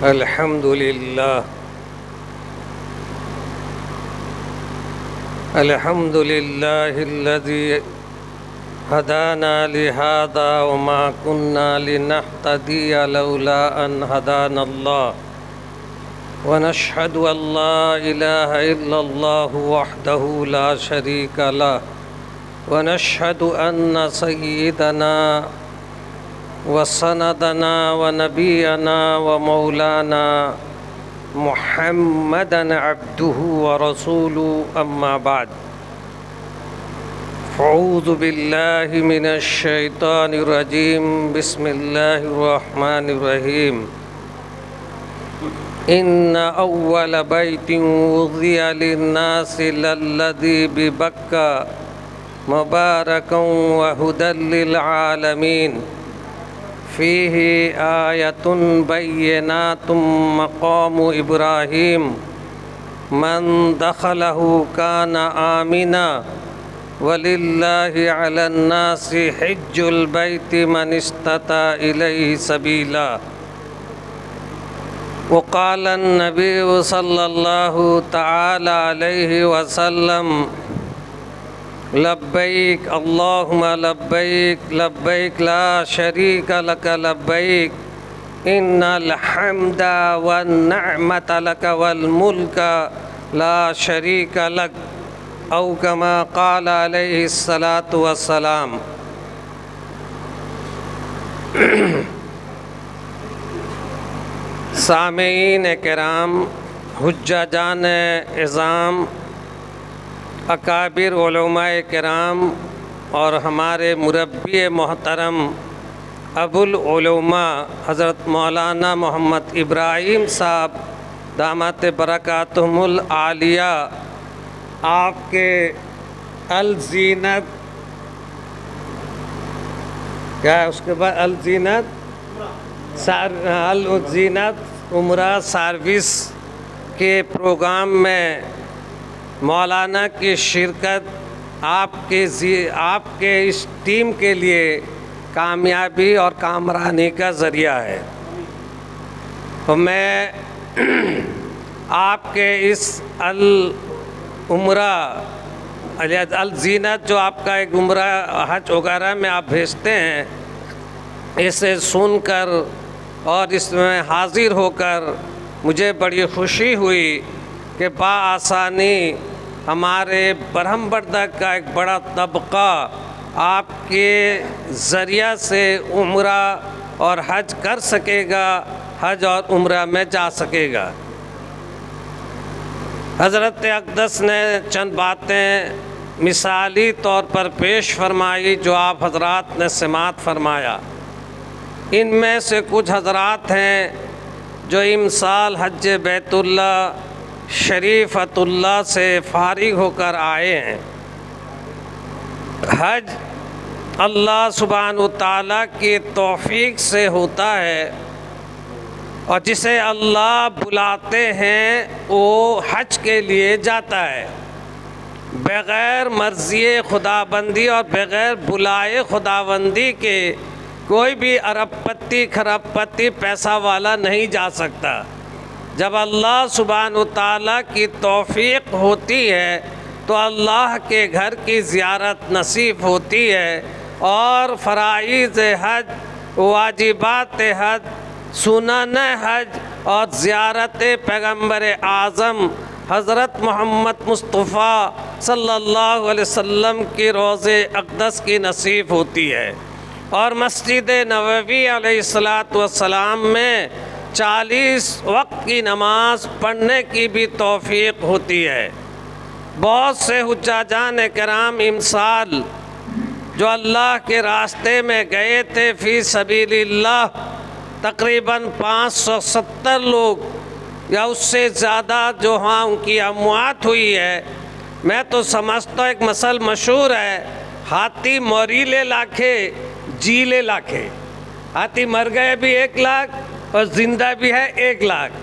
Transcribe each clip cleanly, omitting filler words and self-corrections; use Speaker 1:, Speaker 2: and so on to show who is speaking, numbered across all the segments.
Speaker 1: الحمد لله الحمد لله الذي هدانا لهذا وما كنا لنهتدي لولا أن هدانا الله ونشهد أن لا إله إلا الله وحده لا شريك له ونشهد أن سيدنا وسندنا ونبينا ومولانا محمدًا عبده ورسوله أما بعد فأعوذ بالله من الشيطان الرجيم بسم الله الرحمن الرحيم إن أول بيت وضع للناس للذي ببكة مباركا وهدى للعالمين فيه آية بينات مقام إبراهيم من دخله كان آمنا ولله على الناس حج البيت من استطاع إليه سبيلا وقال النبي صلى الله تعالى عليه وسلم لبيك اللهم لبيك لبيك لا شريك لك لبيك إن الحمد والنعمة لك والملك لا شريك لك أو كما قال عليه الصلاة والسلام سامعین کرام، حجاجان عظام، اکابر علماء کرام اور ہمارے مربی محترم ابو العلماء حضرت مولانا محمد ابراہیم صاحب دامت برکاتہم العالیہ، آپ کے الزینت کیا ہے اس کے بعد الزینت عمرہ سروس کے پروگرام میں مولانا کی شرکت آپ کے اس ٹیم کے لیے کامیابی اور کامرانی کا ذریعہ ہے۔ تو میں آپ کے اس عمرہ الزینت جو آپ کا ایک عمرہ حج وغیرہ میں آپ بھیجتے ہیں، اسے سن کر اور اس میں حاضر ہو کر مجھے بڑی خوشی ہوئی کہ بآسانی ہمارے برہم بردہ کا ایک بڑا طبقہ آپ کے ذریعہ سے عمرہ اور حج کر سکے گا، حج اور عمرہ میں جا سکے گا۔ حضرت اقدس نے چند باتیں مثالی طور پر پیش فرمائی جو آپ حضرات نے سماعت فرمایا۔ ان میں سے کچھ حضرات ہیں جو امسال حج بیت اللہ شریفۃ اللہ سے فارغ ہو کر آئے ہیں۔ حج اللہ سبحانہ وتعالیٰ کی توفیق سے ہوتا ہے، اور جسے اللہ بلاتے ہیں وہ حج کے لیے جاتا ہے۔ بغیر مرضی خداوندی اور بغیر بلائے خداوندی کے کوئی بھی ارب پتی خرب پتی پیسہ والا نہیں جا سکتا۔ جب اللہ سبحانہ وتعالیٰ کی توفیق ہوتی ہے تو اللہ کے گھر کی زیارت نصیب ہوتی ہے، اور فرائض حج، واجبات حج، سنن حج اور زیارت پیغمبر اعظم حضرت محمد مصطفیٰ صلی اللہ علیہ وسلم کی روضہ اقدس کی نصیب ہوتی ہے، اور مسجد نبوی علیہ السلام میں 40 وقت کی نماز پڑھنے کی بھی توفیق ہوتی ہے۔ بہت سے حجاجان کرام امسال جو اللہ کے راستے میں گئے تھے فی سبیل اللہ، تقریباً 570 لوگ یا اس سے زیادہ جو ہاں ان کی اموات ہوئی ہے۔ میں تو سمجھتا ہوں ایک مثل مشہور ہے، ہاتھی موریلے لاکھے جیلے لاکھے۔ ہاتھی مر گئے بھی 1 لاکھ اور زندہ بھی ہے 1 لاکھ۔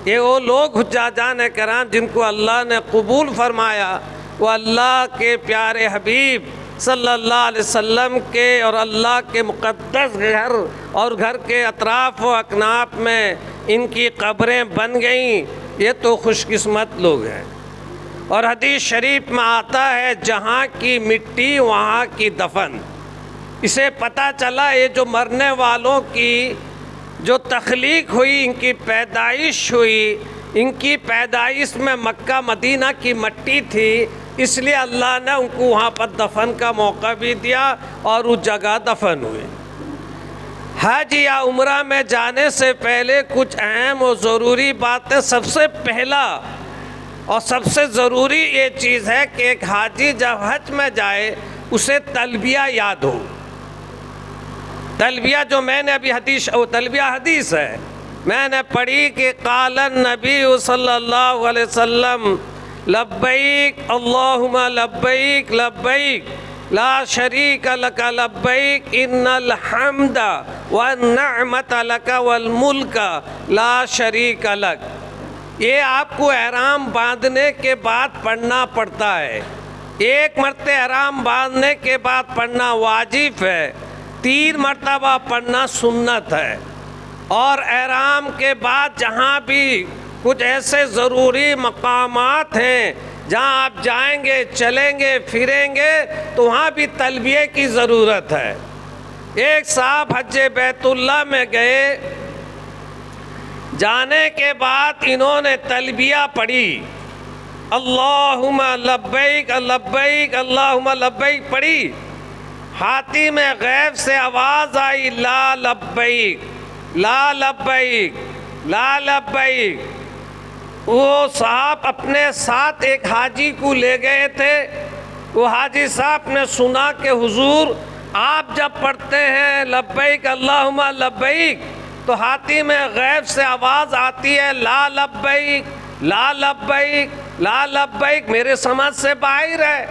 Speaker 1: یہ وہ لوگ حجاجان کرام جن کو اللہ نے قبول فرمایا، وہ اللہ کے پیارے حبیب صلی اللہ علیہ وسلم کے اور اللہ کے مقدس گھر اور گھر کے اطراف و اکناف میں ان کی قبریں بن گئیں، یہ تو خوش قسمت لوگ ہیں۔ اور حدیث شریف میں آتا ہے جہاں کی مٹی وہاں کی دفن۔ اسے پتہ چلا یہ جو مرنے والوں کی جو تخلیق ہوئی، ان کی پیدائش ہوئی، ان کی پیدائش میں مکہ مدینہ کی مٹی تھی، اس لیے اللہ نے ان کو وہاں پر دفن کا موقع بھی دیا اور اس جگہ دفن ہوئے۔ حج یا عمرہ میں جانے سے پہلے کچھ اہم اور ضروری باتیں۔ سب سے پہلا اور سب سے ضروری یہ چیز ہے کہ ایک حاجی جب حج میں جائے اسے تلبیہ یاد ہو۔ تلبیہ جو میں نے ابھی تلبیہ حدیث ہے، میں نے پڑھی کہ قال النبی صلی اللہ علیہ وسلم لبیک اللہم لبیک لبیک لا شریک لک لبیک ان الحمد والنعمت لک والملک لا شریک لک۔ یہ آپ کو احرام باندھنے کے بعد پڑھنا پڑتا ہے۔ ایک مرتبہ احرام باندھنے کے بعد پڑھنا واجب ہے، 3 مرتبہ پڑھنا سنت ہے۔ اور احرام کے بعد جہاں بھی کچھ ایسے ضروری مقامات ہیں جہاں آپ جائیں گے، چلیں گے، پھریں گے، تو وہاں بھی تلبیہ کی ضرورت ہے۔ ایک صاحب حج بیت اللہ میں گئے، جانے کے بعد انہوں نے تلبیہ پڑھی، اللہم لبیک لبیک اللہم لبیک پڑھی۔ ہاتھی میں غیب سے آواز آئی لا لبیک لا لبیک لا لبیک۔ وہ صاحب اپنے ساتھ ایک حاجی کو لے گئے تھے۔ وہ حاجی صاحب نے سنا کہ حضور آپ جب پڑھتے ہیں لبیک اللہم لبیک تو ہاتھی میں غیب سے آواز آتی ہے لا لبیک لا لبیک لا لبیک، میرے سمجھ سے باہر ہے۔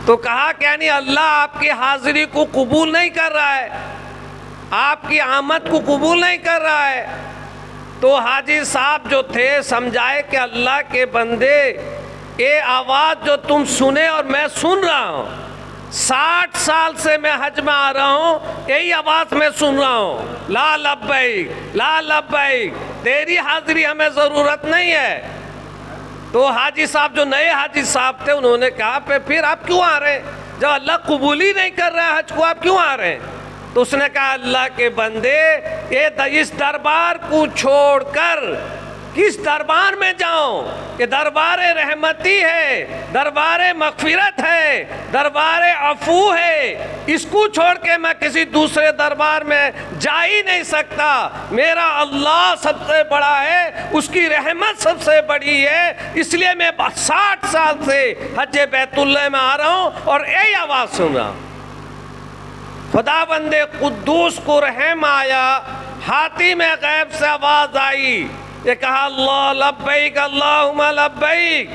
Speaker 1: تو کہا کہ یعنی اللہ آپ کی حاضری کو قبول نہیں کر رہا ہے، آپ کی آمد کو قبول نہیں کر رہا ہے۔ تو حاجی صاحب جو تھے سمجھائے کہ اللہ کے بندے، یہ آواز جو تم سنے اور میں سن رہا ہوں، 60 سال سے میں حج میں آ رہا ہوں، یہی آواز میں سن رہا ہوں لا لبیک لا لبیک، تیری حاضری ہمیں ضرورت نہیں ہے۔ تو حاجی صاحب جو نئے حاجی صاحب تھے انہوں نے کہا پھر آپ کیوں آ رہے ہیں؟ جب اللہ قبول ہی نہیں کر رہا ہے حج کو، آپ کیوں آ رہے ہیں؟ تو اس نے کہا اللہ کے بندے، اس دربار کو چھوڑ کر کس دربار میں جاؤں کہ دربار رحمتی ہے، دربار مغفرت ہے، دربار عفو ہے، اس کو چھوڑ کے میں کسی دوسرے دربار میں جا ہی نہیں سکتا۔ میرا اللہ سب سے بڑا ہے، اس کی رحمت سب سے بڑی ہے، اس لیے میں 60 سال سے حج بیت اللہ میں آ رہا ہوں اور یہی آواز سن رہا ہوں۔ خدا بند قدوس کو رحم آیا، ہاتھی میں غیب سے آواز آئی، یہ کہا اللہ لبیک اللہم لبیک،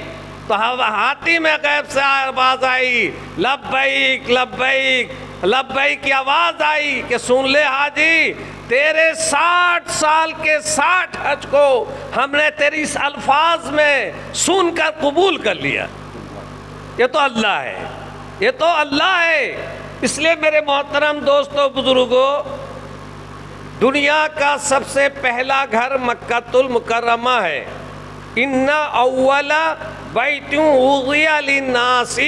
Speaker 1: تو ہاتھی میں غیب سے آواز آئی لبیک لبیک لبیک کی آواز آئی کہ سن لے حاجی، تیرے 60 سال کے 60 حج کو ہم نے تیری اس الفاظ میں سن کر قبول کر لیا۔ یہ تو اللہ ہے، یہ تو اللہ ہے۔ اس لیے میرے محترم دوستو بزرگوں، دنیا کا سب سے پہلا گھر مکہ المکرمہ ہے۔ ان اول بیت وضع للناس،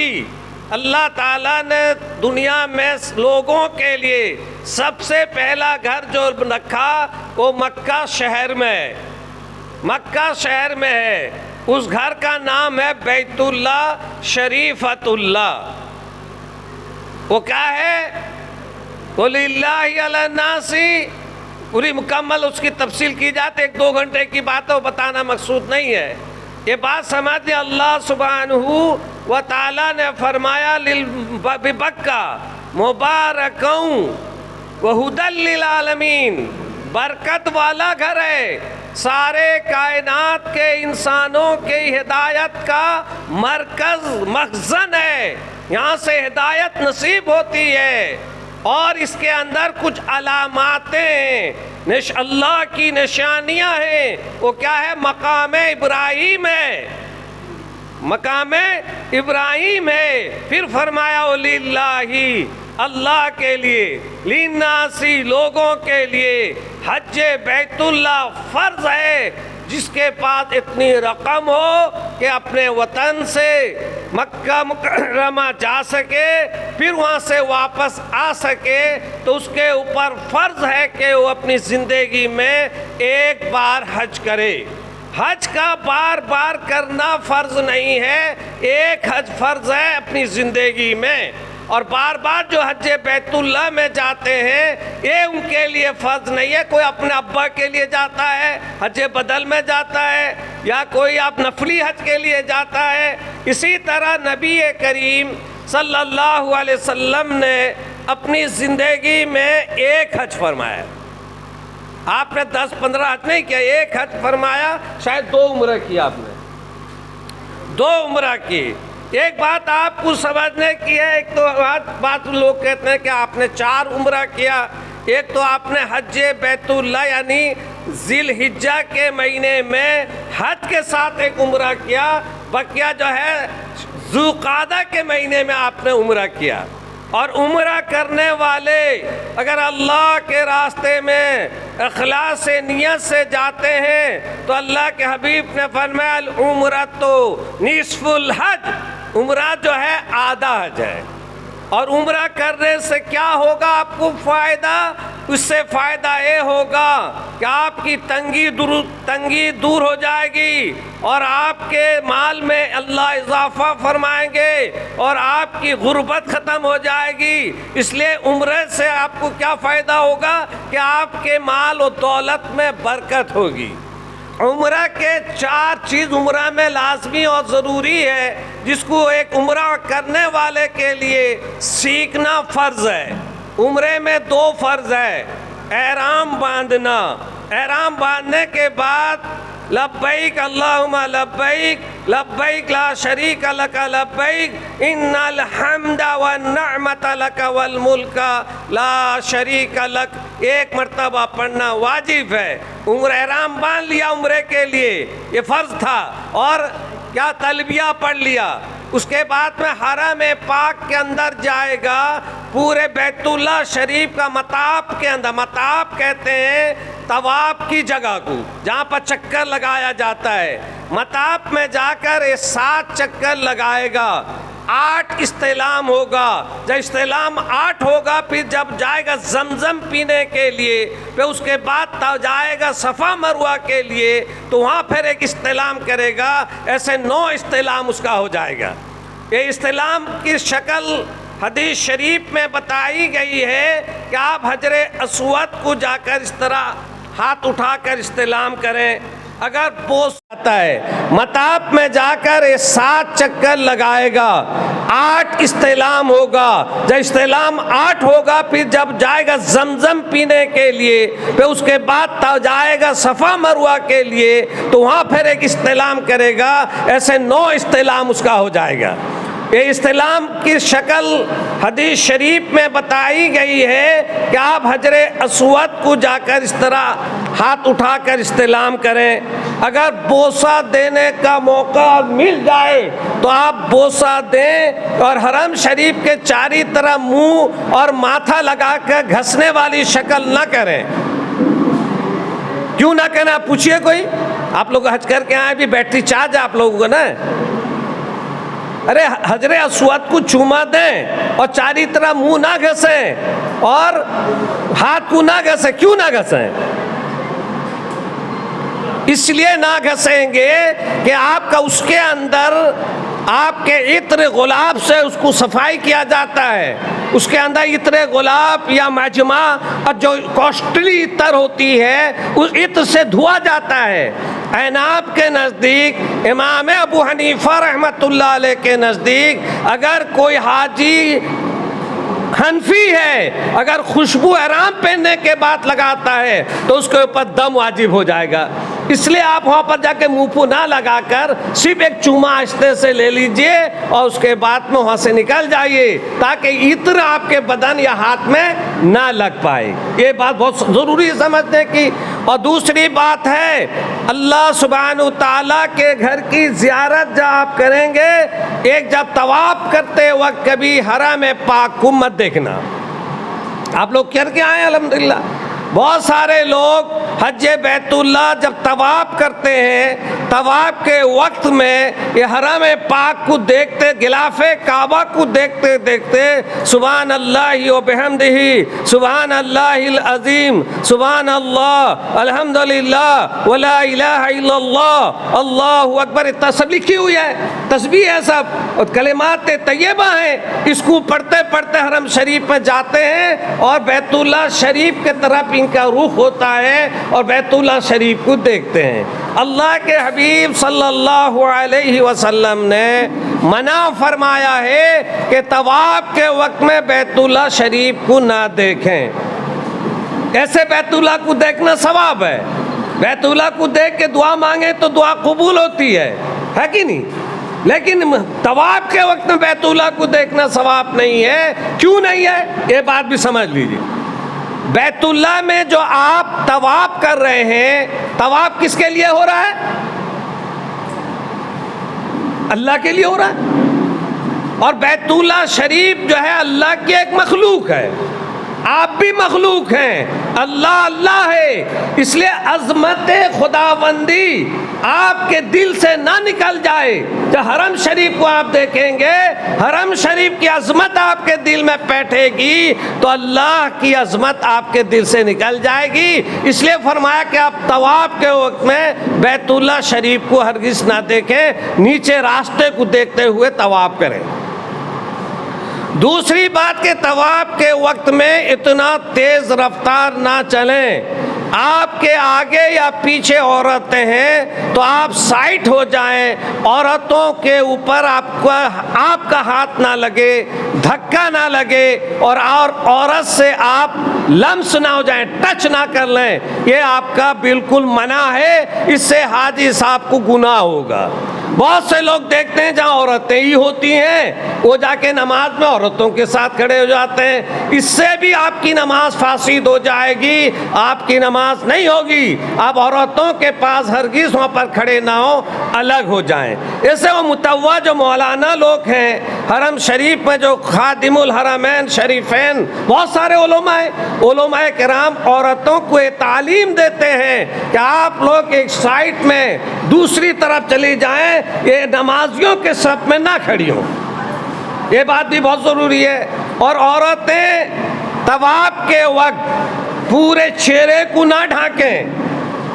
Speaker 1: اللہ تعالیٰ نے دنیا میں لوگوں کے لیے سب سے پہلا گھر جو رکھا وہ مکہ شہر میں ہے، مکہ شہر میں ہے۔ اس گھر کا نام ہے بیت اللہ شریفت اللہ۔ وہ کیا ہے؟ وَلِلَّهِ عَلَى النَّاسِ، پوری مکمل اس کی تفصیل کی جاتے، 1-2 گھنٹے کی بات ہے، بتانا مقصود نہیں ہے۔ یہ بات سمجھیں، اللہ سبحانہ و تعالیٰ نے فرمایا بِبَکَّہ مُبَارَکًا وَہُدًى لِلْعَالَمِينَ، برکت والا گھر ہے، سارے کائنات کے انسانوں کی ہدایت کا مرکز مخزن ہے، یہاں سے ہدایت نصیب ہوتی ہے۔ اور اس کے اندر کچھ علاماتیں ہیں، اللہ کی نشانیاں ہیں۔ وہ کیا ہے؟ مقام ابراہیم ہے، مقام ابراہیم ہے۔ پھر فرمایا وَلِلَّهِ اللہ کے لیے، للناسی لوگوں کے لیے حج بیت اللہ فرض ہے، جس کے پاس اتنی رقم ہو کہ اپنے وطن سے مکہ مکرمہ جا سکے، پھر وہاں سے واپس آ سکے، تو اس کے اوپر فرض ہے کہ وہ اپنی زندگی میں ایک بار حج کرے۔ حج کا بار بار کرنا فرض نہیں ہے، ایک حج فرض ہے اپنی زندگی میں، اور بار بار جو حج بیت اللہ میں جاتے ہیں یہ ان کے لیے فرض نہیں ہے۔ کوئی اپنے ابا کے لیے جاتا ہے، حج بدل میں جاتا ہے، یا کوئی آپ نفلی حج کے لیے جاتا ہے۔ اسی طرح نبی کریم صلی اللہ علیہ وسلم نے اپنی زندگی میں ایک حج فرمایا۔ آپ نے 10-15 حج نہیں کیا، ایک حج فرمایا، شاید 2 عمرہ کی آپ نے، 2 عمرہ کی۔ ایک بات آپ کو سمجھنے کی ہے، ایک تو بات لوگ کہتے ہیں کہ آپ نے 4 عمرہ کیا، ایک تو آپ نے حج بیت اللہ یعنی ذی الحجہ کے مہینے میں حج کے ساتھ ایک عمرہ کیا، بقیہ جو ہے ذوالقعدہ کے مہینے میں آپ نے عمرہ کیا۔ اور عمرہ کرنے والے اگر اللہ کے راستے میں اخلاص نیت سے جاتے ہیں تو اللہ کے حبیب نے فرمایا العمرۃ نصف الحج، عمرہ جو ہے آدھا حج ہے۔ اور عمرہ کرنے سے کیا ہوگا آپ کو فائدہ؟ اس سے فائدہ یہ ہوگا کہ آپ کی تنگی دور ہو جائے گی، اور آپ کے مال میں اللہ اضافہ فرمائیں گے، اور آپ کی غربت ختم ہو جائے گی۔ اس لیے عمرے سے آپ کو کیا فائدہ ہوگا کہ آپ کے مال و دولت میں برکت ہوگی۔ عمرہ کے 4 چیز عمرہ میں لازمی اور ضروری ہے، جس کو ایک عمرہ کرنے والے کے لیے سیکھنا فرض ہے۔ عمرے میں 2 فرض ہے، احرام باندھنا، احرام باندھنے کے بعد لبیک اللہم لبیک لبیک لا شریک لک لبیک ان الحمد والنعمت لک والملک لا شریک لک، ایک مرتبہ پڑھنا واجب ہے۔ عمرہ احرام باندھ لیا عمرے کے لیے، یہ فرض تھا، اور کیا تلبیہ پڑھ لیا، اس کے بعد میں حرم پاک کے اندر جائے گا، پورے بیت اللہ شریف کا مطاف کے اندر، مطاف کہتے ہیں طواف کی جگہ کو جہاں پر چکر لگایا جاتا ہے، مطاف میں جا کر 7 چکر لگائے گا، 8 استعلام ہوگا۔ جب استعلام 8 ہوگا پھر جب جائے گا زمزم پینے کے لیے، پھر اس کے بعد جائے گا صفا مروہ کے لیے، تو وہاں پھر ایک استعلام کرے گا، ایسے 9 استعلام اس کا ہو جائے گا۔ یہ استعلام کی شکل حدیث شریف میں بتائی گئی ہے کہ آپ حجر اسود کو جا کر اس طرح ہاتھ اٹھا کر استعلام کریں۔ اگر بوس آتا ہے مطاف میں جا کر 7 چکر لگائے گا، 8 استعلام ہوگا، جب استعلام 8 ہوگا پھر جب جائے گا زمزم پینے کے لیے، پھر اس کے بعد جائے گا صفا مروہ کے لیے، تو وہاں پھر ایک استعلام کرے گا، ایسے 9 استعلام اس کا ہو جائے گا۔ یہ استعلام کی شکل حدیث شریف میں بتائی گئی ہے کہ آپ حجر اسود کو جا کر اس طرح ہاتھ اٹھا کر استعلام کریں۔ اگر بوسہ دینے کا موقع مل جائے تو آپ بوسہ دیں، اور حرم شریف کے چاری طرف منہ اور ماتھا لگا کر گھسنے والی شکل نہ کریں۔ کیوں نہ کریں آپ پوچھئے کوئی؟ آپ لوگ حج کر کے آئے، بھی بیٹری چارج آپ لوگوں کو نا، ارے حجر اسود کو چوما دیں اور چاری طرف منہ نہ گھسیں اور ہاتھ کو نہ گھسیں۔ کیوں نہ گھسیں؟ اس لیے نہ گھسیں گے کہ آپ کا اس کے اندر آپ کے عطر گلاب سے اس کو صفائی کیا جاتا ہے، اس کے اندر عطر گلاب یا مجمع اور جو کوسٹلی عطر ہوتی ہے اس عطر سے دھوا جاتا ہے۔ عناب کے نزدیک، امام ابو حنیفہ رحمۃ اللہ علیہ کے نزدیک، اگر کوئی حاجی حنفی ہے اگر خوشبو احرام پہننے کے بعد لگاتا ہے تو اس کے اوپر دم واجب ہو جائے گا۔ اس لیے آپ وہاں پر جا کے منہ پہ نہ لگا کر صرف ایک چوما آہستہ سے لے لیجئے اور اس کے بعد میں وہاں سے نکل جائیے تاکہ عطر آپ کے بدن یا ہاتھ میں نہ لگ پائے. یہ بات بہت ضروری ہے سمجھنے کی. اور دوسری بات ہے اللہ سبحانہ تعالیٰ کے گھر کی زیارت جب آپ کریں گے، ایک جب طواف کرتے وقت کبھی حرم پاک کو مت دیکھنا. آپ لوگ کر کے آئے الحمدللہ. بہت سارے لوگ حج بیت اللہ جب طواف کرتے ہیں، طواف کے وقت میں یہ حرم پاک کو دیکھتے، غلاف کعبہ کو دیکھتے دیکھتے سبحان اللہ و بحمدہ، سبحان اللہ العظیم، سبحان اللہ، الحمدللہ، ولا الہ الا اللہ، اللہ اکبر، سب لکھی ہوئی ہے، تسبیح ہے سب اور کلمات طیبہ ہیں. اس کو پڑھتے پڑھتے حرم شریف میں جاتے ہیں اور بیت اللہ شریف کے طرف ان کا رخ ہوتا ہے اور بیت اللہ شریف کو دیکھتے ہیں. اللہ کے حبیب صلی اللہ علیہ وسلم نے منع فرمایا ہے کہ طواف کے وقت میں بیت اللہ شریف کو نہ دیکھیں. ایسے بیت اللہ کو دیکھنا ثواب ہے. بیت اللہ کو دیکھ کے دعا مانگیں تو دعا قبول ہوتی ہے کہ نہیں؟ لیکن طواف کے وقت میں بیت اللہ کو دیکھنا ثواب نہیں ہے. کیوں نہیں ہے یہ بات بھی سمجھ لیجیے. بیت اللہ میں جو آپ طواف کر رہے ہیں، طواف کس کے لیے ہو رہا ہے؟ اللہ کے لیے ہو رہا ہے. اور بیت اللہ شریف جو ہے اللہ کی ایک مخلوق ہے، آپ بھی مخلوق ہیں. اللہ اللہ ہے، اس لیے عظمت خداوندی آپ کے دل سے نہ نکل جائے. جب حرم شریف کو آپ دیکھیں گے، حرم شریف کی عظمت آپ کے دل میں بیٹھے گی تو اللہ کی عظمت آپ کے دل سے نکل جائے گی. اس لیے فرمایا کہ آپ طواف کے وقت میں بیت اللہ شریف کو ہرگز نہ دیکھیں، نیچے راستے کو دیکھتے ہوئے طواف کریں. دوسری بات کہ طواف کے وقت میں اتنا تیز رفتار نہ چلیں. آپ کے آگے یا پیچھے عورتیں ہیں تو آپ سائٹ ہو جائیں، عورتوں کے اوپر آپ کا ہاتھ نہ لگے، دھکا نہ لگے اور عورت سے آپ لمس نہ ہو جائیں، ٹچ نہ کر لیں. یہ آپ کا بالکل منع ہے، اس سے حاجی صاحب کو گناہ ہوگا. بہت سے لوگ دیکھتے ہیں جہاں عورتیں ہی ہوتی ہیں وہ جا کے نماز میں عورتوں کے ساتھ کھڑے ہو جاتے ہیں. اس سے بھی آپ کی نماز فاسد ہو جائے گی، آپ کی نماز نہیں ہوگی. آپ عورتوں کے پاس ہرگز وہاں پر کھڑے نہ ہو، الگ ہو جائیں. ایسے وہ متوا جو مولانا لوگ ہیں حرم شریف میں، جو خادم الحرمین شریفین، بہت سارے علماء ہیں، علماء کرام عورتوں کو یہ تعلیم دیتے ہیں کہ آپ لوگ ایک سائٹ میں دوسری طرف چلی جائیں، یہ نمازیوں کے صف میں نہ کھڑی ہوں. یہ بات بھی بہت ضروری ہے. اور عورتیں طواف کے وقت پورے چہرے کو نہ ڈھانکیں.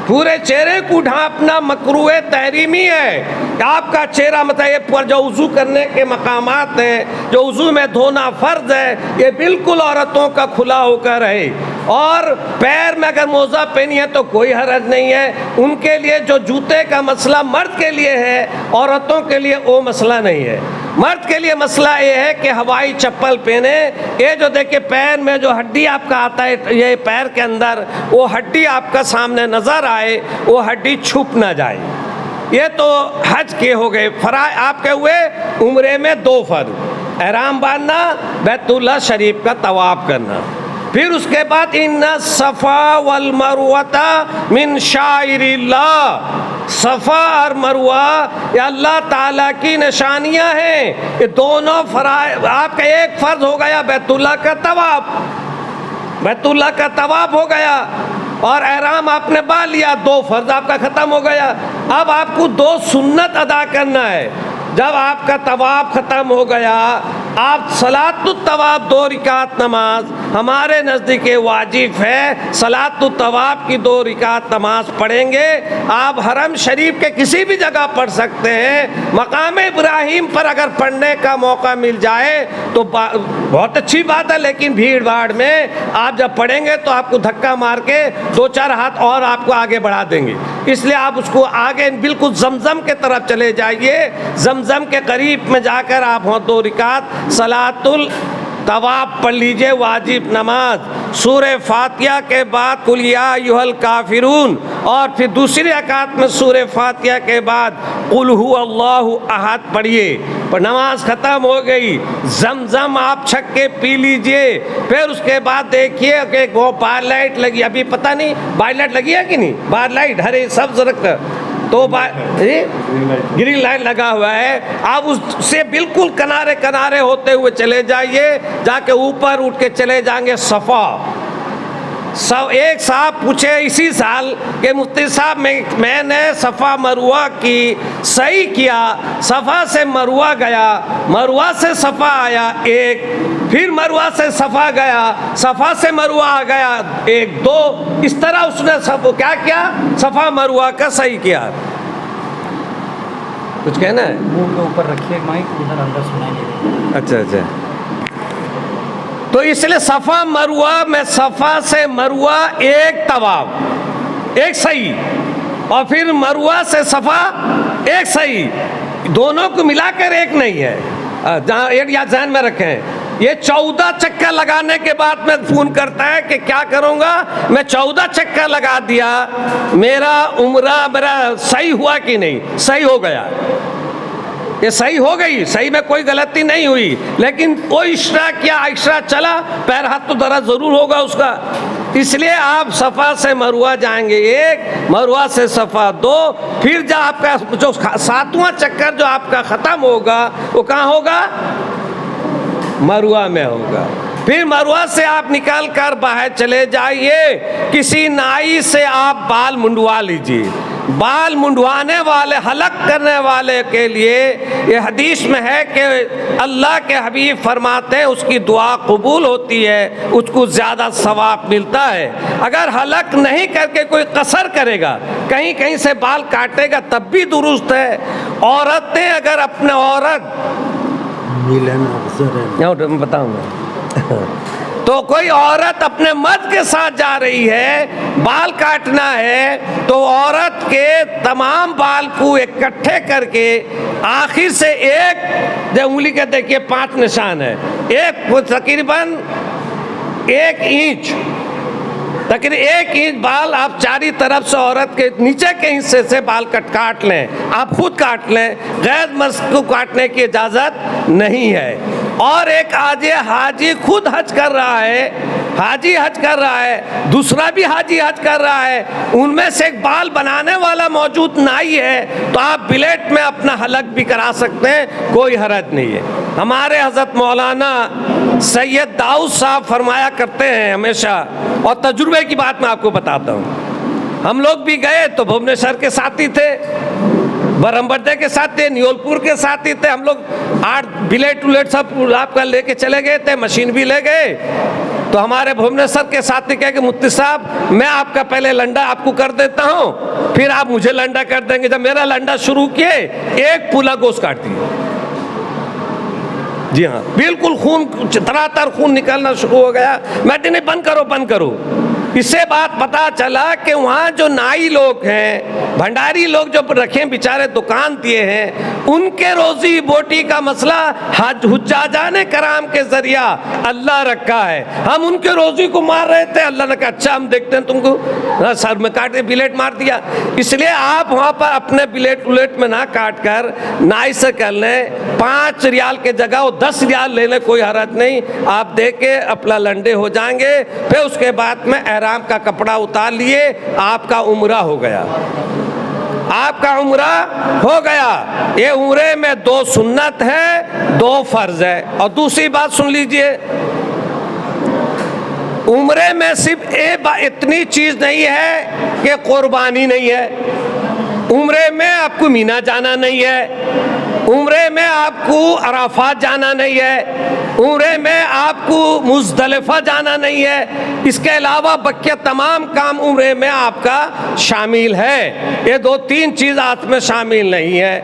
Speaker 1: پورے چہرے کو ڈھانپنا مکروہ تحریمی ہے. آپ کا چہرہ مطلب پر جو وضو کرنے کے مقامات ہیں، جو وضو میں دھونا فرض ہے، یہ بالکل عورتوں کا کھلا ہو کر رہے. اور پیر میں اگر موزہ پہنی ہے تو کوئی حرج نہیں ہے. ان کے لیے جو جوتے کا مسئلہ مرد کے لیے ہے، عورتوں کے لیے وہ مسئلہ نہیں ہے. مرد کے لیے مسئلہ یہ ہے کہ ہوائی چپل پہنے. یہ جو دیکھیں پیر میں جو ہڈی آپ کا آتا ہے، یہ پیر کے اندر وہ ہڈی آپ کا سامنے نظر آئے، وہ ہڈی چھپ نہ جائے. یہ تو حج کے ہو گئے آپ کے ہوئے. عمرے میں 2 فرض: احرام باندھنا، بیت اللہ شریف کا طواف کرنا. پھر اس کے بعد ان الصفا والمروہ من شعائر اللہ. صفا اور مروہ یہ اللہ تعالیٰ کی نشانیاں ہیں. یہ دونوں فرائض. آپ کا ایک فرض ہو گیا بیت اللہ کا طواف، بیت اللہ کا طواف ہو گیا اور احرام آپ نے باندھ لیا. 2 فرض آپ کا ختم ہو گیا. اب آپ کو 2 سنت ادا کرنا ہے. جب آپ کا طواف ختم ہو گیا، آپ صلاۃ الطواف 2 رکعت نماز ہمارے نزدیک واجب ہے. صلاۃ الطواف کی 2 رکعت نماز پڑھیں گے. آپ حرم شریف کے کسی بھی جگہ پڑھ سکتے ہیں. مقام ابراہیم پر اگر پڑھنے کا موقع مل جائے تو بہت اچھی بات ہے، لیکن بھیڑ بھاڑ میں آپ جب پڑھیں گے تو آپ کو دھکا مار کے 2-4 ہاتھ اور آپ کو آگے بڑھا دیں گے. اس لیے آپ اس کو آگے بالکل زمزم کے طرف چلے جائیے. زمزم کے قریب میں جا کر آپ وہاں 2 رکعت صلاۃ طواف پڑھ لیجئے واجب نماز، سورہ فاتحہ کے بعد قل یا ایھا الکافرون، اور پھر دوسری رکعت میں سورہ فاتحہ کے بعد قل ھو اللہ احد پڑھیے، نماز ختم ہو گئی، زمزم آپ چھک کے پی لیجئے، پھر اس کے بعد دیکھیے کہ وہ باہر لائٹ لگی، ابھی پتہ نہیں باہر لائٹ لگی ہے کہ نہیں، باہر لائٹ ہرے سبز رنگ تو گرین لائٹ لگا ہوا ہے، آپ اس سے بالکل کنارے کنارے ہوتے ہوئے چلے جائیے، جا کے اوپر اٹھ کے چلے جائیں گے صفا۔ ایک صاحب پوچھے اسی سال کہ مفتی صاحب میں نے صفا مروہ کی صحیح کیا، صفا سے مروہ گیا، مروہ سے صفا آیا ایک، پھر مروہ سے صفا گیا، صفا سے مروہ آ گیا ایک، دو، اس طرح اس نے سب کیا کیا، صفا مروہ کا صحیح کیا۔ کچھ کہنا ہے؟
Speaker 2: منہ کے اوپر رکھیے مائک، ادھر اندر سنائی دے رہی۔
Speaker 1: اچھا اچھا، تو اس لیے صفا مروہ میں صفا سے مروہ ایک طواف ایک صحیح، اور پھر مروہ سے صفا ایک صحیح، دونوں کو ملا کر ایک نہیں ہے، یا ذہن میں رکھیں۔ یہ 14 چکر لگانے کے بعد میں فون کرتا ہے کہ کیا کروں گا، میں 14 چکر لگا دیا، میرا عمرہ میرا صحیح ہوا کہ نہیں؟ صحیح ہو گیا، یہ صحیح ہو گئی، صحیح میں کوئی غلطی نہیں ہوئی، لیکن کوئی اشرا کیا، اشرا چلا، پیر ہاتھ تو درد ضرور ہوگا اس کا۔ اس لیے آپ صفا سے مروہ جائیں گے ایک، مروہ سے صفا دو، پھر جب آپ کا جو 7واں چکر جو آپ کا ختم ہوگا وہ کہاں ہوگا؟ مروہ میں ہوگا۔ پھر مروہ سے آپ نکل کر باہر چلے جائیے، کسی نائی سے آپ بال منڈوا لیجیے۔ بال منڈوانے والے، حلق کرنے والے کے لیے یہ حدیث میں ہے کہ اللہ کے حبیب فرماتے ہیں اس کی دعا قبول ہوتی ہے، اس کو زیادہ ثواب ملتا ہے۔ اگر حلق نہیں کر کے کوئی قصر کرے گا، کہیں کہیں سے بال کاٹے گا تب بھی درست ہے۔ عورتیں اگر اپنے میں بتاؤں گا تو کوئی عورت اپنے مرد کے ساتھ جا رہی ہے، بال کاٹنا ہے، تو عورت کے تمام بال کو اکٹھے کر کے آخر سے ایک انگلی کے دیکھیے 5 نشان ہے، ایک تقریباً 1 انچ، تقریباً 1 انچ بال آپ چاری طرف سے عورت کے نیچے کے حصے سے بال کاٹ لیں، آپ خود کاٹ لیں، غیر مرد کو کاٹنے کی اجازت نہیں ہے۔ اور ایک حاجی خود حج کر رہا ہے، حاجی حج کر رہا ہے، دوسرا بھی حاجی حج کر رہا ہے، ان میں سے ایک بال بنانے والا موجود نہیں ہے تو آپ بلیٹ میں اپنا حلق بھی کرا سکتے ہیں، کوئی حرج نہیں ہے۔ ہمارے حضرت مولانا سید داؤد صاحب فرمایا کرتے ہیں ہمیشہ، اور تجربے کی بات میں آپ کو بتاتا ہوں، ہم لوگ بھی گئے تو بھوبنیشور کے ساتھی تھے، برہمبردے کے ساتھ تھے، نیولپور کے ساتھ تھے، ہم لوگ 8 بلیٹ سب آپ کا لے کے چلے گئے تھے، مشین بھی لے گئے۔ تو ہمارے بھوبنیشور کے ساتھی کہے کہ مفتی صاحب میں آپ کا پہلے لنڈا آپ کو کر دیتا ہوں، پھر آپ مجھے لنڈا کر دیں گے۔ جب میرا لنڈا شروع کیے، ایک پولا گوشت کاٹ دیا، جی ہاں، بالکل خون تراتر خون نکلنا شروع ہو گیا۔ میں نے بند کرو بند کرو۔ اس سے بات پتا چلا کہ وہاں جو نائی لوگ ہیں، بھنڈاری لوگ جو رکھیں بیچارے دکان دیے ہیں، ان کے روزی بوٹی کا مسئلہ حجاجان کرام کے ذریعہ اللہ رکھا ہے۔ ہم ان کے روزی کو مار رہے تھے، اللہ نے کہا اچھا ہم دیکھتے ہیں تم کو، سر میں کاٹ بلیٹ مار دیا۔ اس لیے آپ وہاں پر اپنے بلیٹ میں نہ کاٹ کر نائی سے کر لیں، 5 ریال کے جگہ وہ 10 ریال لے لیں، کوئی حرج نہیں۔ آپ دے کے اپنا لنڈے ہو جائیں گے، پھر اس کے بعد میں احرام کا کپڑا اتار لیے، آپ کا عمرہ ہو گیا، آپ کا عمرہ ہو گیا۔ یہ عمرے میں 2 سنت ہے، 2 فرض ہے۔ اور دوسری بات سن لیجئے، عمرے میں صرف اتنی چیز نہیں ہے کہ قربانی نہیں ہے، عمرے میں آپ کو مینا جانا نہیں ہے، عمرے میں آپ کو عرفات جانا نہیں ہے، عمرے میں آپ کو مزدلفہ جانا نہیں ہے۔ اس کے علاوہ بقیہ تمام کام عمرے میں آپ کا شامل ہے۔ یہ 2-3 چیز آپ میں شامل نہیں ہے۔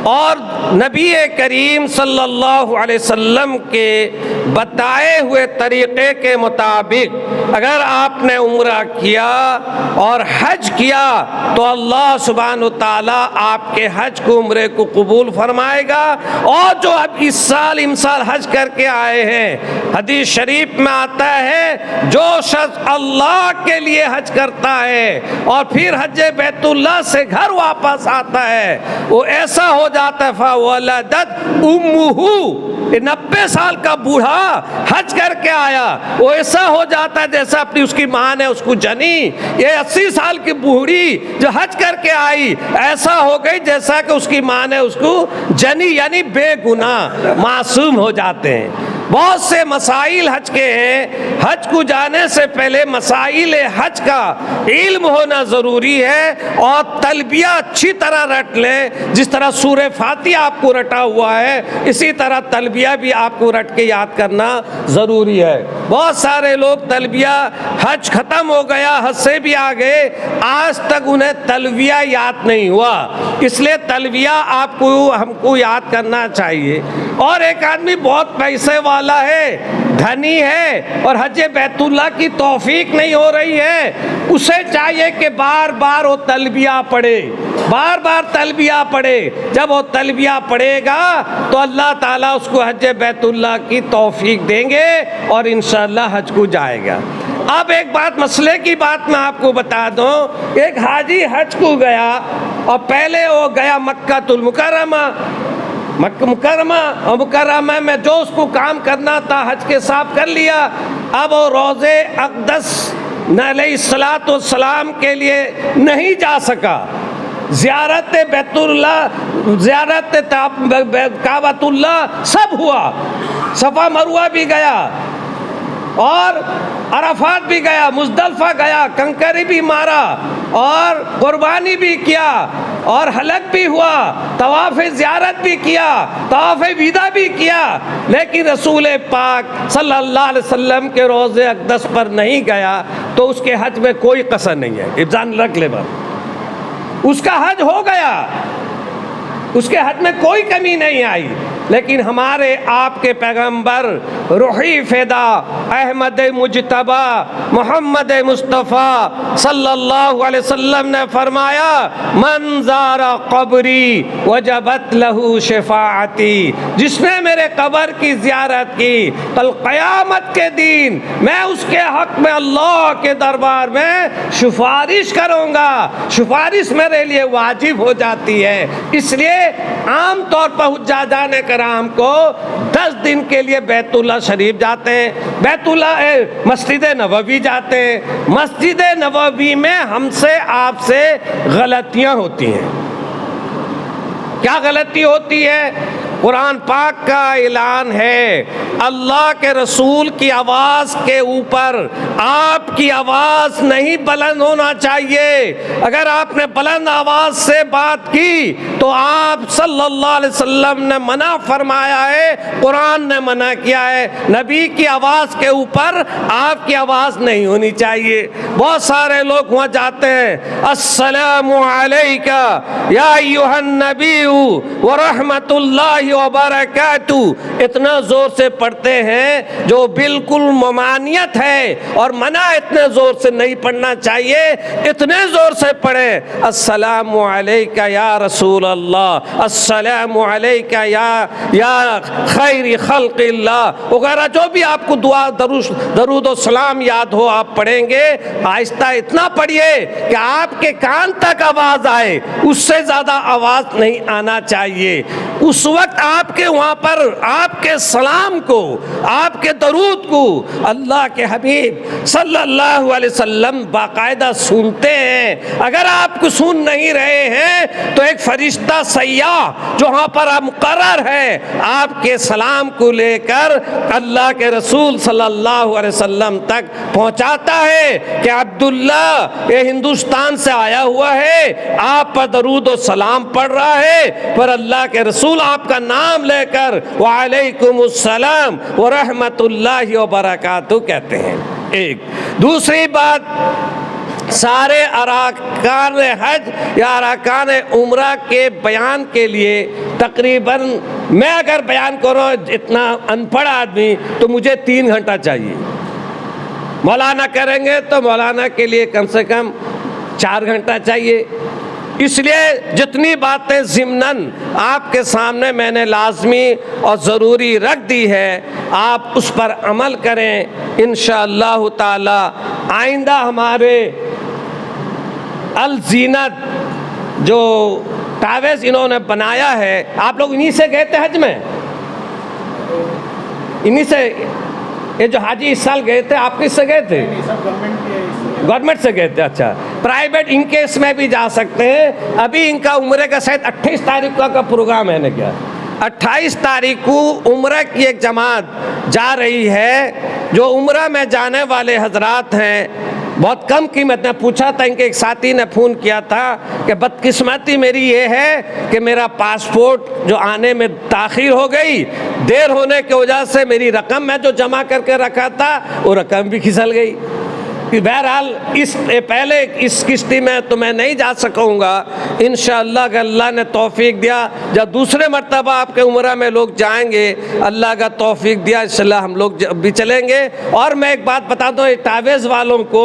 Speaker 1: اور نبی کریم صلی اللہ علیہ وسلم کے بتائے ہوئے طریقے کے مطابق اگر آپ نے عمرہ کیا اور حج کیا تو اللہ سبحانہ وتعالیٰ آپ کے حج کو عمرے کو قبول فرمائے گا۔ اور جو اب اس سال امسال حج کر کے آئے ہیں، حدیث شریف میں آتا ہے جو شخص اللہ کے لیے حج کرتا ہے اور پھر حج بیت اللہ سے گھر واپس آتا ہے، وہ ایسا ہو جاتا ہے فَوَلَدَتْ أُمُّهُ، 90 سال کا بوڑھا حج کر کے آیا، وہ ایسا ہو جاتا ہے جیسا اپنی اس کی ماں نے اس کو جنی۔ یہ 80 سال کی بوڑھی جو حج کر کے آئی ایسا ہو گئی جیسا کہ اس کی ماں نے اس کو جنی، یعنی بے گناہ معصوم ہو جاتے ہیں۔ بہت سے مسائل حج کے ہیں، حج کو جانے سے پہلے مسائل حج کا علم ہونا ضروری ہے، اور تلبیہ اچھی طرح رٹ لیں، جس طرح سورہ فاتحہ آپ کو رٹا ہوا ہے اسی طرح تلبیہ بھی آپ کو رٹ کے یاد کرنا ضروری ہے۔ بہت سارے لوگ تلبیہ حج ختم ہو گیا، حج سے بھی آگے، آج تک انہیں تلبیہ یاد نہیں ہوا، اس لیے تلبیہ آپ کو ہم کو یاد کرنا چاہیے۔ اور ایک آدمی بہت پیسے والا ہے، دھنی ہے، اور حج بیت اللہ کی توفیق نہیں ہو رہی ہے، اسے چاہیے کہ بار بار وہ تلبیہ پڑھے، بار بار تلبیہ پڑھے۔ جب وہ تلبیہ پڑھے گا تو اللہ تعالیٰ اس کو حج بیت اللہ کی توفیق دیں گے اور انشاءاللہ حج کو جائے گا۔ اب ایک بات، مسئلے کی بات میں آپ کو بتا دوں، ایک حاجی حج کو گیا اور پہلے وہ گیا مکہ المکرمہ، مکرمہ میں جو اس کو کام کرنا تھا حج کے صاحب کر لیا۔ اب وہ روضے اقدس علیہ الصلاۃ والسلام کے لیے نہیں جا سکا، زیارت بیت اللہ، زیارت کعبۃ اللہ سب ہوا، صفا مروہ بھی گیا اور عرفات بھی گیا، مزدلفہ گیا، کنکری بھی مارا اور قربانی بھی کیا اور حلق بھی ہوا، طواف زیارت بھی کیا، طواف ویدا بھی کیا، لیکن رسول پاک صلی اللہ علیہ وسلم کے روضے اقدس پر نہیں گیا، تو اس کے حج میں کوئی قصر نہیں ہے، ابزان رکھ لے بس، اس کا حج ہو گیا، اس کے حج میں کوئی کمی نہیں آئی۔ لیکن ہمارے آپ کے پیغمبر روحی فدا احمد مجتبی محمد مصطفیٰ صلی اللہ علیہ وسلم نے فرمایا من زار قبری وجبت لہ شفاعتی، جس نے میرے قبر کی زیارت کی کل قیامت کے دن میں اس کے حق میں اللہ کے دربار میں سفارش کروں گا، سفارش میرے لیے واجب ہو جاتی ہے۔ اس لیے عام طور پر حجاجان کرام کو 10 دن کے لیے بیت اللہ شریف جاتے ہیں، بیت اللہ مسجد نبوی جاتے ہیں۔ مسجد نبوی میں ہم سے آپ سے غلطیاں ہوتی ہیں۔ کیا غلطی ہوتی ہے؟ قرآن پاک کا اعلان ہے اللہ کے رسول کی آواز کے اوپر آپ کی آواز نہیں بلند ہونا چاہیے۔ اگر آپ نے بلند آواز سے بات کی تو آپ صلی اللہ علیہ وسلم نے منع فرمایا ہے، قرآن نے منع کیا ہے، نبی کی آواز کے اوپر آپ کی آواز نہیں ہونی چاہیے۔ بہت سارے لوگ وہاں جاتے ہیں السلام علیکہ یا ایھا النبی ورحمۃ اللہ وبرکاتہ، اتنا زور سے پڑھتے ہیں جو بالکل ممانعت ہے، اور منع اتنے زور سے نہیں پڑھنا چاہیے، اتنے زور سے پڑھیں السلام علیکہ یا رسول اللہ، السلام علیکہ یا خیر خلق اللہ وغیرہ جو بھی آپ کو دعا درود و سلام یاد ہو آپ پڑھیں گے۔ آہستہ اتنا پڑھیے کہ آپ کے کان تک آواز آئے، اس سے زیادہ آواز نہیں آنا چاہیے۔ اس وقت آپ کے وہاں پر آپ کے سلام کو، آپ کے درود کو اللہ کے حبیب صلی اللہ علیہ وسلم باقاعدہ سنتے ہیں۔ اگر آپ کو سن نہیں رہے ہیں تو ایک فرشتہ سیاح جو وہاں پر مقرر ہے آپ کے سلام کو لے کر اللہ کے رسول صلی اللہ علیہ وسلم تک پہنچاتا ہے کہ عبداللہ یہ ہندوستان سے آیا ہوا ہے، آپ پر درود و سلام پڑھ رہا ہے، پر اللہ کے رسول آپ کا نام لے کر وعلیکم السلام ورحمۃ اللہ وبرکاتہ کہتے ہیں۔ ایک دوسری بات، سارے ارکان حج یا ارکان عمرہ کے بیان کے لیے تقریباً میں اگر بیان کروں اتنا ان پڑھ آدمی تو مجھے 3 گھنٹہ چاہیے. مولانا کریں گے تو مولانا کے لیے کم سے کم 4 گھنٹہ چاہیے. اس لیے جتنی باتیں ضمناً آپ کے سامنے میں نے لازمی اور ضروری رکھ دی ہے آپ اس پر عمل کریں انشاءاللہ تعالی. آئندہ ہمارے الزینت جو ٹاویز انہوں نے بنایا ہے، آپ لوگ انہی سے گئے تھے حج میں؟ انہی سے؟ یہ جو حاجی اس سال گئے تھے آپ کس سے گئے تھے؟ گورنمنٹ سے گئے تھے. اچھا، پرائیویٹ ان کے اس میں بھی جا سکتے ہیں. ابھی ان کا عمرے کا شاید 28 تاریخ کا پروگرام ہے نا کیا؟ 28 تاریخ کو عمرہ کی ایک جماعت جا رہی ہے. جو عمرہ میں جانے والے حضرات ہیں بہت کم قیمت میں پوچھا تھا، ان کے ایک ساتھی نے فون کیا تھا کہ بدقسمتی میری یہ ہے کہ میرا پاسپورٹ جو آنے میں تاخیر ہو گئی، دیر ہونے کی وجہ سے میری رقم میں جو جمع کر کے رکھا تھا وہ رقم بھی کھسل گئی. بہرحال پہلے اس کشتی میں تو میں نہیں جا سکوں گا. انشاءاللہ کہ اللہ نے توفیق دیا جب دوسرے مرتبہ آپ کے عمرہ میں لوگ جائیں گے، اللہ کا توفیق دیا انشاءاللہ ہم لوگ بھی چلیں گے. اور میں ایک بات بتا دوں ٹاویز والوں کو،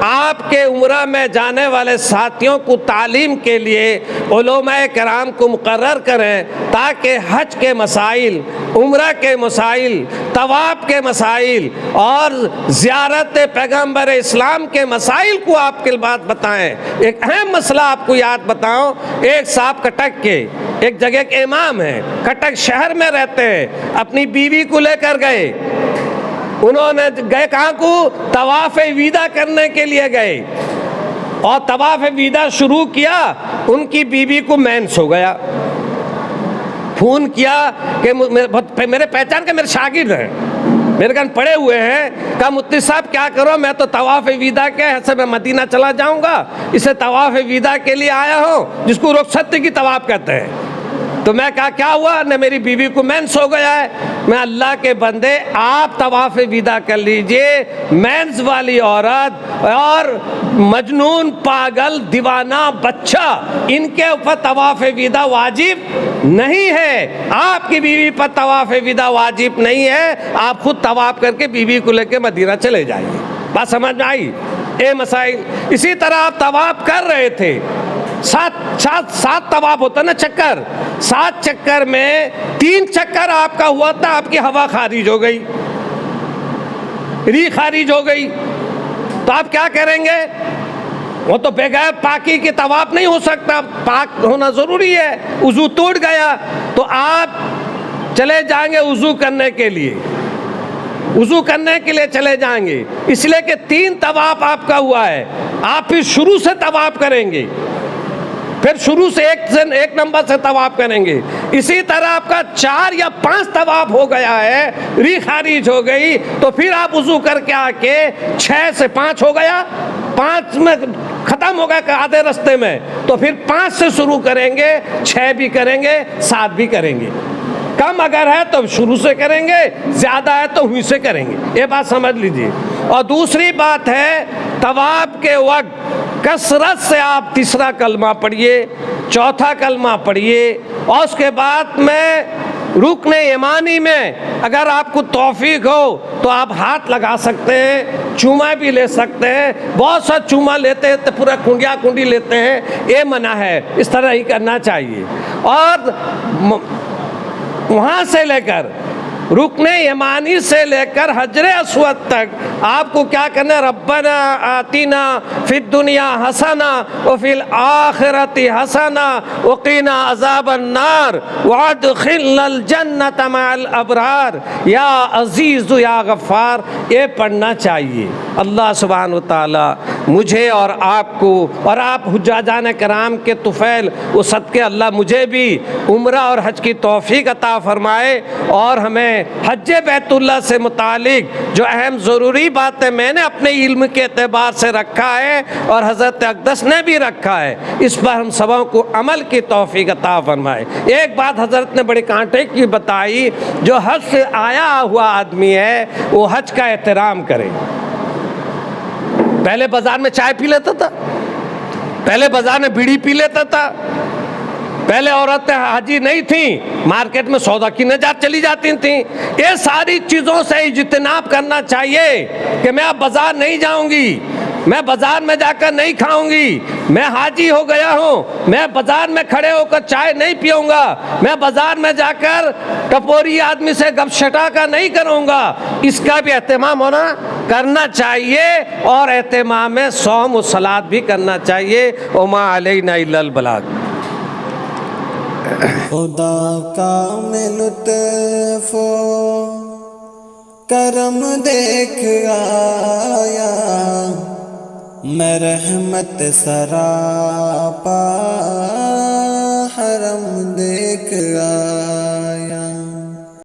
Speaker 1: آپ کے عمرہ میں جانے والے ساتھیوں کو تعلیم کے لیے علماء کرام کو مقرر کریں تاکہ حج کے مسائل، عمرہ کے مسائل، طواف کے مسائل اور زیارت پیغمبر اسلام کے مسائل کو آپ کے بات بتائیں. ایک اہم مسئلہ آپ کو یاد بتاؤں. ایک صاحب کٹک کے ایک جگہ کے امام ہیں، کٹک شہر میں رہتے ہیں، اپنی بیوی کو لے کر گئے. انہوں نے گئے کہاں کو؟ طواف ویدا کرنے کے لیے گئے اور طواف ویدا شروع کیا. ان کی بیوی کو مینس ہو گیا. فون کیا کہ میرے پہچان کے میرے شاگرد ہیں، میرے کن پڑے ہوئے ہیں. کہا مفتی صاحب کیا کرو، میں تو طواف ویدا کے ایسے میں مدینہ چلا جاؤں گا، اسے طواف ویدا کے لیے آیا ہوں جس کو رخصتی کی طواف کہتے ہیں. تو میں کہا کیا ہوا؟ نہ میری بیوی کو مینس ہو گیا ہے. میں اللہ کے بندے آپ طواف ویدا کر لیجئے. مینس والی عورت اور مجنون، پاگل، دیوانہ بچہ، ان کے اوپر طواف ویدا واجب نہیں ہے. آپ کی بیوی پر طواف ویدا واجب نہیں ہے. آپ خود طواف کر کے بیوی کو لے کے مدینہ چلے جائیے. بات سمجھ میں آئی؟ اے مسائل. اسی طرح آپ طواف کر رہے تھے، سات طواف ہوتا نا چکر، 7 چکر میں 3 چکر آپ کا ہوا تھا، آپ کی ہوا خارج ہو گئی، ری خارج ہو گئی. تو آپ کیا کریں گے؟ وہ تو بغیر پاکی کے طواف نہیں ہو سکتا، پاک ہونا ضروری ہے. وضو ٹوٹ گیا تو آپ چلے جائیں گے وضو کرنے کے لیے، وضو کرنے کے لیے چلے جائیں گے. اس لیے کہ 3 طواف آپ کا ہوا ہے. آپ پھر شروع سے طواف کریں گے، پھر شروع سے ایک نمبر سے طواف کریں گے. اسی طرح آپ کا 4 یا 5 طواف ہو گیا ہے، ری خارج ہو گئی، تو پھر آپ وضو کر کے آ کے 6 سے 5 ہو گیا، 5 میں ختم ہو گیا آدھے رستے میں، تو پھر 5 سے شروع کریں گے، 6 بھی کریں گے، 7 بھی کریں گے. کم اگر ہے تو شروع سے کریں گے، زیادہ ہے تو وہیں سے کریں گے. یہ بات سمجھ لیجیے. اور دوسری بات ہے طواف کے وقت کثرت سے آپ تیسرا کلمہ پڑھیے، چوتھا کلمہ پڑھیے، اور اس کے بعد میں رکن یمانی میں اگر آپ کو توفیق ہو تو آپ ہاتھ لگا سکتے ہیں، چوما بھی لے سکتے ہیں. بہت سا چوما لیتے ہیں تو پورا کنڈیا کنڈی لیتے ہیں، یہ منع ہے، اس طرح ہی کرنا چاہیے. اور وہاں سے لے کر رکن یمانی سے لے کر حجر اسود تک آپ کو کیا کرنا ہے؟ ربنا آتینا فی الدنیا حسنہ وفی الآخرۃ حسنہ وقنا عذاب النار وادخلنا الجنۃ مع الابرار یا عزیز یا غفار. یہ پڑھنا چاہیے. اللہ سبحانہ وتعالی مجھے اور آپ کو اور آپ حجاجان کرام کے طفیل وہ صدقے اللہ مجھے بھی عمرہ اور حج کی توفیق عطا فرمائے، اور ہمیں حج بیت اللہ سے متعلق جو اہم ضروری باتیں میں نے اپنے علم کے اعتبار سے رکھا ہے اور حضرت اقدس نے بھی رکھا ہے، اس پر ہم سبوں کو عمل کی توفیق عطا فرمائے. ایک بات حضرت نے بڑے کانٹے کی بتائی، جو حج سے آیا ہوا آدمی ہے وہ حج کا احترام کرے. پہلے بازار میں چائے پی لیتا تھا، پہلے بازار میں بیڑی پی لیتا تھا، پہلے عورتیں حاجی نہیں تھیں، مارکیٹ میں سودا کی نجات چلی جاتی تھیں۔ یہ ساری چیزوں سے اجتناب کرنا چاہیے کہ میں اب بازار نہیں جاؤں گی، میں بازار میں جا کر نہیں کھاؤں گی، میں حاجی ہو گیا ہوں، میں بازار میں کھڑے ہو کر چائے نہیں پیوں گا، میں بازار میں جا کر ٹپوری آدمی سے گپ شٹا کا نہیں کروں گا۔ اس کا بھی اہتمام کرنا چاہیے، اور اہتمام میں صوم و صلات بھی کرنا چاہیے۔ وما علینا الا البلاغ۔
Speaker 3: خدا کا میں لطف و کرم دیکھ آیا، میں رحمت سراپا حرم دیکھ آیا۔